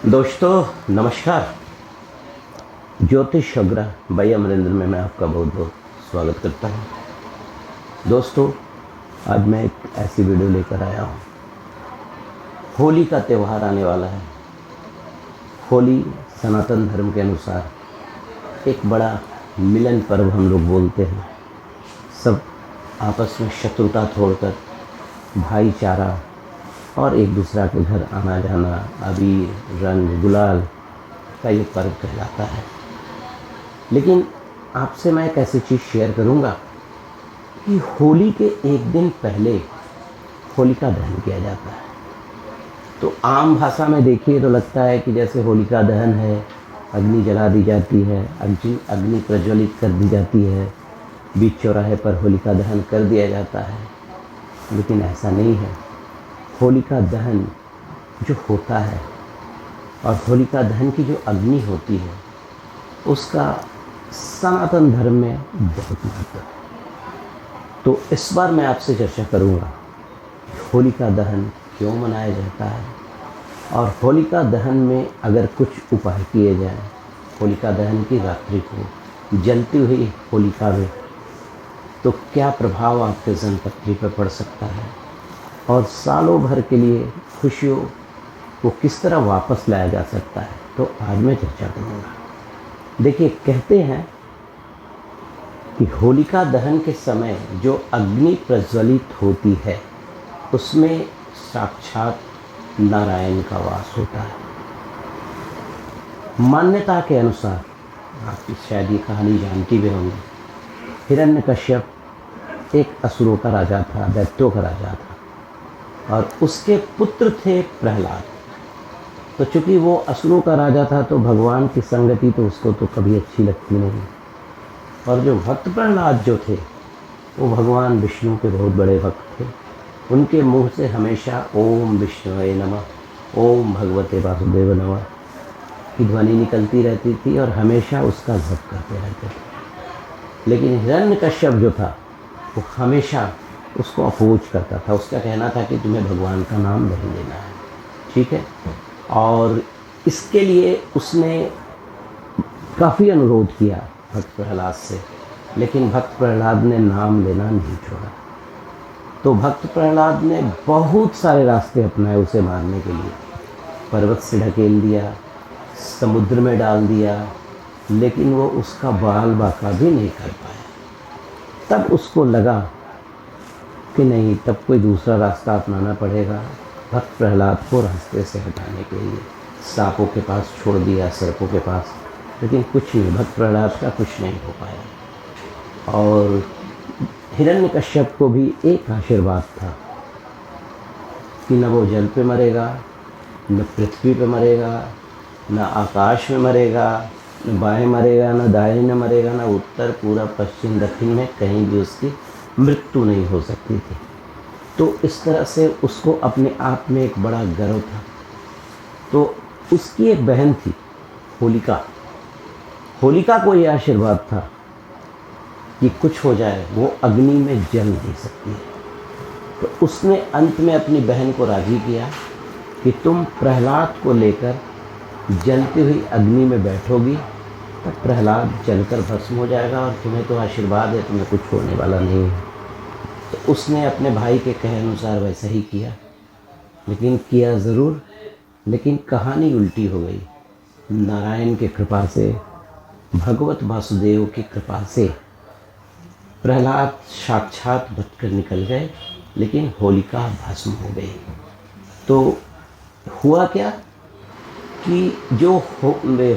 दोस्तों नमस्कार। ज्योतिष अग्रह बाई अमरेंद्र में मैं आपका बहुत बहुत स्वागत करता हूँ। दोस्तों आज मैं एक ऐसी वीडियो लेकर आया हूँ। होली का त्यौहार आने वाला है। होली सनातन धर्म के अनुसार एक बड़ा मिलन पर्व हम लोग बोलते हैं। सब आपस में शत्रुता छोड़कर भाईचारा और एक दूसरा के घर आना जाना, अबीर रंग गुलाल का ये पर्व कहलाता है। लेकिन आपसे मैं एक ऐसी चीज़ शेयर करूंगा कि होली के एक दिन पहले होलिका दहन किया जाता है। तो आम भाषा में देखिए तो लगता है कि जैसे होलिका दहन है, अग्नि जला दी जाती है, अग्नि प्रज्वलित कर दी जाती है, बीच चौराहे पर होलिका दहन कर दिया जाता है। लेकिन ऐसा नहीं है। होलिका दहन जो होता है और होलिका दहन की जो अग्नि होती है उसका सनातन धर्म में बहुत महत्व है। तो इस बार मैं आपसे चर्चा करूंगा होलिका दहन क्यों मनाया जाता है और होलिका दहन में अगर कुछ उपाय किए जाएं, होलिका दहन की रात्रि को जलती हुई होलिका में तो क्या प्रभाव आपके जन्मपत्री पर पड़ सकता है और सालों भर के लिए खुशियों को किस तरह वापस लाया जा सकता है, तो आज मैं चर्चा करूँगा। देखिए, कहते हैं कि होलिका दहन के समय जो अग्नि प्रज्वलित होती है उसमें साक्षात नारायण का वास होता है। मान्यता के अनुसार, आप शायद ये कहानी जानती भी होंगी, हिरण्यकश्यप एक असुरों का राजा था, दैत्यों का राजा था और उसके पुत्र थे प्रहलाद। तो चूंकि वो असुरों का राजा था तो भगवान की संगति तो उसको तो कभी अच्छी लगती नहीं। और जो भक्त प्रहलाद जो थे वो भगवान विष्णु के बहुत बड़े भक्त थे। उनके मुंह से हमेशा ओम विष्णुवे नमः, ओम भगवते वासुदेव नमः की ध्वनि निकलती रहती थी और हमेशा उसका जप करते रहते थे। लेकिन हिरण्यकश्यप जो था वो हमेशा उसको अपोज करता था। उसका कहना था कि तुम्हें भगवान का नाम नहीं लेना है, ठीक है। और इसके लिए उसने काफ़ी अनुरोध किया भक्त प्रहलाद से, लेकिन भक्त प्रहलाद ने नाम लेना नहीं छोड़ा। तो भक्त प्रहलाद ने बहुत सारे रास्ते अपनाए उसे मारने के लिए। पर्वत से ढकेल दिया, समुद्र में डाल दिया, लेकिन वो उसका बाल बाका भी नहीं कर पाया। तब उसको लगा कि नहीं, तब कोई दूसरा रास्ता अपनाना पड़ेगा। भक्त प्रहलाद को रास्ते से हटाने के लिए सांपों के पास छोड़ दिया, सर्पों के पास, लेकिन कुछ नहीं, भक्त प्रहलाद का कुछ नहीं हो पाया। और हिरण्यकश्यप को भी एक आशीर्वाद था कि न वो जल पे मरेगा, न पृथ्वी पे मरेगा, न आकाश में मरेगा, न बाएं मरेगा, न दाएं न मरेगा, न उत्तर पूर्व पश्चिम दक्षिण में कहीं भी उसकी मृत्यु नहीं हो सकती थी। तो इस तरह से उसको अपने आप में एक बड़ा गर्व था। तो उसकी एक बहन थी होलिका। होलिका को यह आशीर्वाद था कि कुछ हो जाए वो अग्नि में जल नहीं सकती है। तो उसने अंत में अपनी बहन को राजी किया कि तुम प्रहलाद को लेकर जलती हुई अग्नि में बैठोगी, तब प्रहलाद जलकर भस्म हो जाएगा और तुम्हें तो आशीर्वाद है, तुम्हें कुछ होने वाला नहीं है। तो उसने अपने भाई के कहे अनुसार वैसा ही किया, लेकिन किया ज़रूर, लेकिन कहानी उल्टी हो गई। नारायण की कृपा से, भगवत वासुदेव की कृपा से प्रहलाद साक्षात बचकर निकल गए, लेकिन होलिका भस्म हो गई। तो हुआ क्या कि जो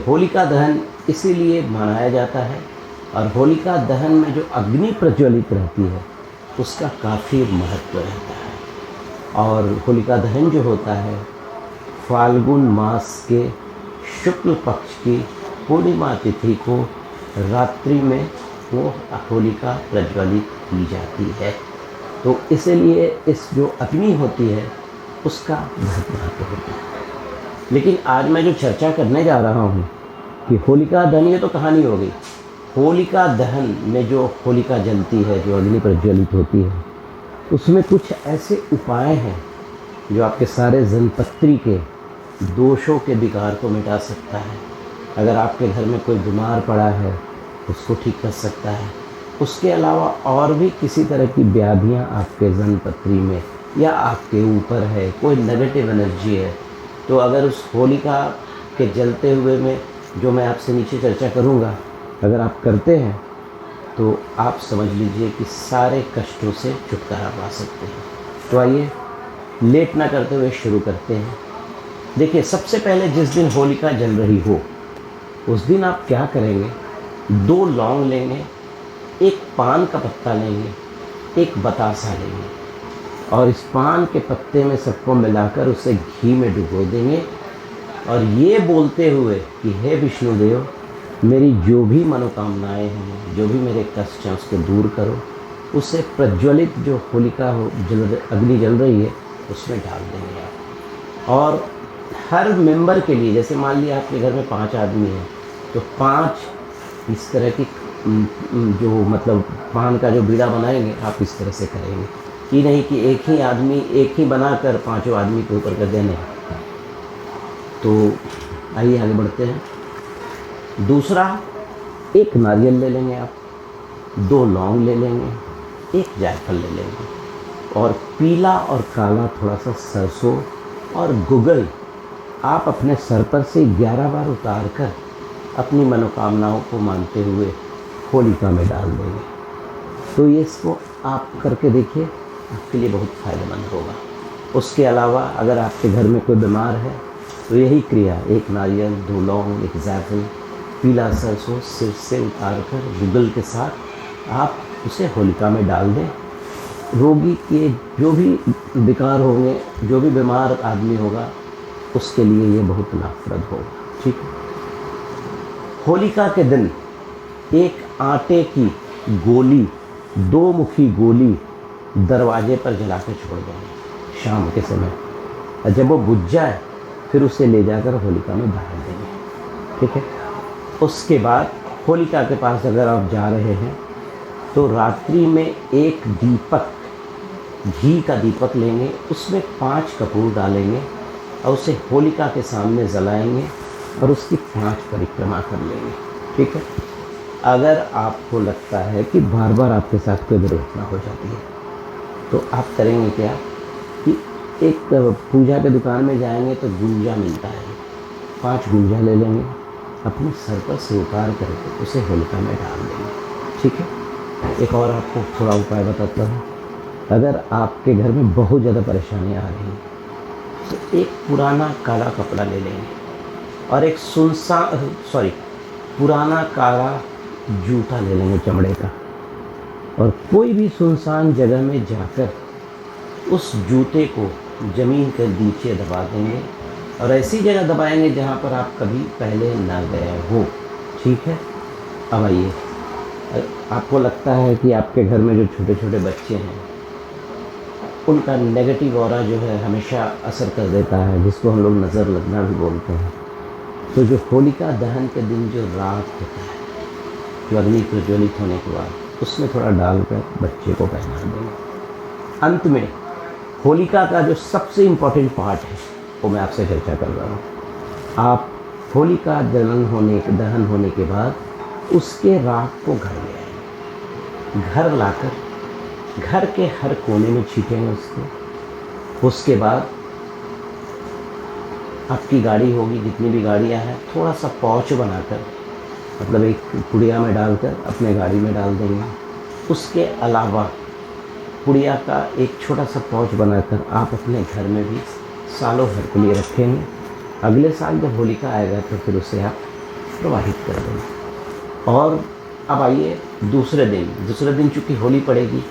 होलिका दहन इसीलिए मनाया जाता है और होलिका दहन में जो अग्नि प्रज्वलित रहती है उसका काफ़ी महत्व रहता है। और होलिका दहन जो होता है फाल्गुन मास के शुक्ल पक्ष की पूर्णिमा तिथि को रात्रि में वो होलिका प्रज्वलित की जाती है। तो इसलिए इस जो अग्नि होती है उसका बहुत महत्व होता है। लेकिन आज मैं जो चर्चा करने जा रहा हूँ कि होलिका दहन, ये तो कहानी हो गई। होलिका दहन में जो होलिका जलती है, जो अग्नि प्रज्वलित होती है, उसमें कुछ ऐसे उपाय हैं जो आपके सारे जन्मपत्री के दोषों के विकार को मिटा सकता है। अगर आपके घर में कोई बीमार पड़ा है उसको ठीक कर सकता है। उसके अलावा और भी किसी तरह की व्याधियाँ आपके जन्मपत्री में या आपके ऊपर है, कोई नेगेटिव एनर्जी है, तो अगर उस होलिका के जलते हुए में जो मैं आपसे नीचे चर्चा करूँगा अगर आप करते हैं तो आप समझ लीजिए कि सारे कष्टों से छुटकारा पा सकते हैं। तो आइए लेट ना करते हुए शुरू करते हैं। देखिए, सबसे पहले जिस दिन होलिका जल रही हो उस दिन आप क्या करेंगे, 2 लौंग लेंगे, 1 पान का पत्ता लेंगे, 1 बतासा लेंगे और इस पान के पत्ते में सबको मिलाकर उसे घी में डुबो देंगे और ये बोलते हुए कि हे विष्णुदेव, मेरी जो भी मनोकामनाएं हैं, जो भी मेरे कष्ट हैं उसको दूर करो। उसे प्रज्वलित जो होलिका हो अग्नि जल रही है उसमें डाल देंगे आप। और हर मेंबर के लिए, जैसे मान लिया आपके घर में 5 आदमी हैं तो 5 इस तरह की जो मतलब पान का जो बीड़ा बनाएंगे आप इस तरह से करेंगे कि नहीं कि एक ही आदमी एक ही बनाकर 5 आदमी के ऊपर कर देने। तो आइए आगे बढ़ते हैं। दूसरा, 1 नारियल ले लेंगे आप, 2 लौंग ले लेंगे, 1 जायफल ले लेंगे और पीला और काला थोड़ा सा सरसों और गुगल आप अपने सर पर से 11 बार उतार कर अपनी मनोकामनाओं को मानते हुए होलिका में डाल देंगे। तो ये इसको आप करके देखिए, आपके लिए बहुत फ़ायदेमंद होगा। उसके अलावा अगर आपके घर में कोई बीमार है तो यही क्रिया, 1 नारियल, 2 लौंग, 1 जायफल, पीला सरसों सिर से उतार कर गुगल के साथ आप उसे होलिका में डाल दें। रोगी के जो भी विकार होंगे, जो भी बीमार आदमी होगा उसके लिए ये बहुत लाभप्रद होगा। ठीक है। होलिका के दिन 1 आटे की गोली, 2 मुखी गोली दरवाजे पर जला कर छोड़ देंगे शाम के समय, और जब वो बुझ जाए फिर उसे ले जाकर होलिका में डाल देंगे। ठीक है। उसके बाद होलिका के पास अगर आप जा रहे हैं तो रात्रि में 1 दीपक, घी का दीपक लेंगे, उसमें 5 कपूर डालेंगे और उसे होलिका के सामने जलाएंगे और उसकी 5 परिक्रमा कर लेंगे। ठीक है। अगर आपको लगता है कि बार बार आपके साथ कोई दुर्घटना हो जाती है तो आप करेंगे क्या कि एक पूजा के दुकान में जाएंगे तो गुंजा मिलता है, 5 गुंजा ले लेंगे, अपने सर पर से उतार करके उसे होलिका में डाल देंगे। ठीक है। एक और आपको थोड़ा उपाय बताता हूँ। अगर आपके घर में बहुत ज़्यादा परेशानियाँ आ रही हैं तो एक पुराना काला कपड़ा ले लेंगे और एक पुराना काला जूता ले लेंगे चमड़े का, और कोई भी सुनसान जगह में जाकर उस जूते को ज़मीन के नीचे दबा देंगे और ऐसी जगह दबाएंगे जहाँ पर आप कभी पहले ना गए हो। ठीक है। अब आइए, आपको लगता है कि आपके घर में जो छोटे छोटे बच्चे हैं उनका नेगेटिव ऑरा जो है हमेशा असर कर देता है, जिसको हम लोग नज़र लगना भी बोलते हैं। तो जो होलिका दहन के दिन जो राख होता है, जो अग्नि प्रज्वलित होने के बाद, उसमें थोड़ा डालकर बच्चे को पहना देंगे। अंत में होलिका का जो सबसे इम्पोर्टेंट पार्ट है वो मैं आपसे चर्चा कर रहा हूँ। आप होलिका दहन होने के बाद उसके राख को घर ले आएंगे, घर लाकर घर के हर कोने में छीटेंगे उसके बाद आपकी गाड़ी होगी, जितनी भी गाड़ियाँ हैं, थोड़ा सा पाउच बनाकर, मतलब एक पुड़िया में डालकर अपने गाड़ी में डाल देंगे। उसके अलावा पुड़िया का एक छोटा सा पाउच बनाकर आप अपने घर में भी सालों भर के लिए रखेंगे। अगले साल जब होलिका आएगा तो फिर उसे आप प्रवाहित कर देंगे। और अब आइए दूसरे दिन चूँकि होली पड़ेगी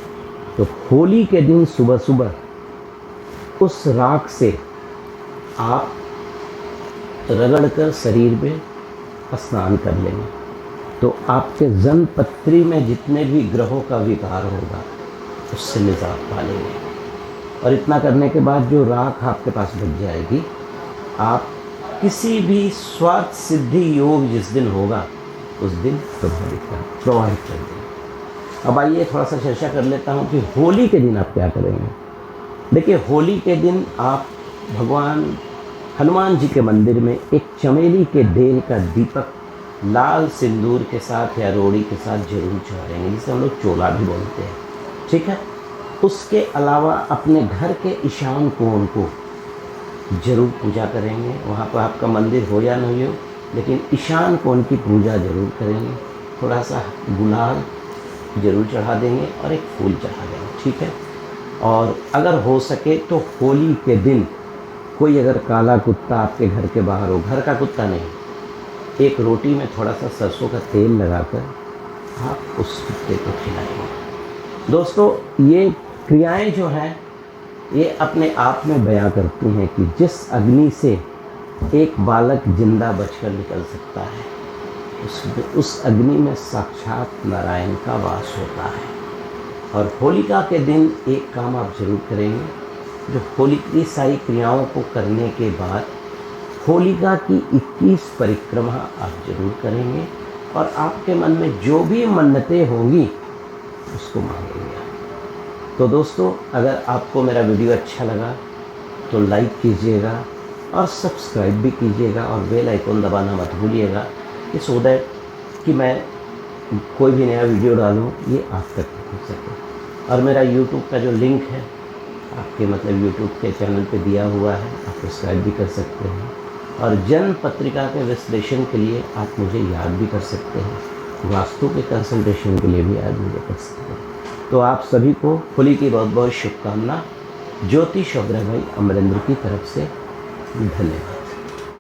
तो होली के दिन सुबह सुबह उस राख से आप रगड़कर शरीर में स्नान कर लेंगे तो आपके जन्मपत्री में जितने भी ग्रहों का विकार होगा उससे निजात पा लेंगे। और इतना करने के बाद जो राख आपके पास बच जाएगी, आप किसी भी स्वार्थ सिद्धि योग जिस दिन होगा उस दिन प्रवाहित कर देंगे। अब आइए थोड़ा सा चर्चा कर लेता हूँ कि होली के दिन आप क्या करेंगे। देखिए, होली के दिन आप भगवान हनुमान जी के मंदिर में एक चमेली के बेल का दीपक लाल सिंदूर के साथ या रोड़ी के साथ जरूर चढ़ाएंगे, जिसे हम लोग चोला भी बोलते हैं। ठीक है। उसके अलावा अपने घर के ईशान कोण को जरूर पूजा करेंगे। वहाँ पर आपका मंदिर हो या नहीं हो, लेकिन ईशान कोण की पूजा जरूर करेंगे। थोड़ा सा गुलाल जरूर चढ़ा देंगे और एक फूल चढ़ा देंगे। ठीक है। और अगर हो सके तो होली के दिन कोई अगर काला कुत्ता आपके घर के बाहर हो, घर का कुत्ता नहीं, एक रोटी में थोड़ा सा सरसों का तेल लगाकर आप उस कुत्ते को खिलाएंगे। दोस्तों, ये क्रियाएं जो हैं ये अपने आप में बयां करती हैं कि जिस अग्नि से एक बालक जिंदा बचकर निकल सकता है, उस अग्नि में साक्षात नारायण का वास होता है। और होलिका के दिन एक काम आप जरूर करेंगे, जो होलिका की सारी क्रियाओं को करने के बाद होलिका की 21 परिक्रमा आप जरूर करेंगे और आपके मन में जो भी मन्नतें होंगी उसको मांगेंगे। तो दोस्तों, अगर आपको मेरा वीडियो अच्छा लगा तो लाइक कीजिएगा और सब्सक्राइब भी कीजिएगा और बेल आइकन दबाना मत भूलिएगा, कि सो दैट कि मैं कोई भी नया वीडियो डालूँ ये आप तक पहुँच सके। और मेरा यूट्यूब का जो लिंक है आपके यूट्यूब के चैनल पे दिया हुआ है, आप सब्सक्राइब भी कर सकते हैं। और जन्म पत्रिका के विश्लेषण के लिए आप मुझे याद भी कर सकते हैं, वास्तु के कंसल्टेशन के लिए भी याद मुझे कर सकते हैं। तो आप सभी को होली की बहुत बहुत शुभकामना। ज्योतिष और भाई अमरेंद्र की तरफ से धन्यवाद।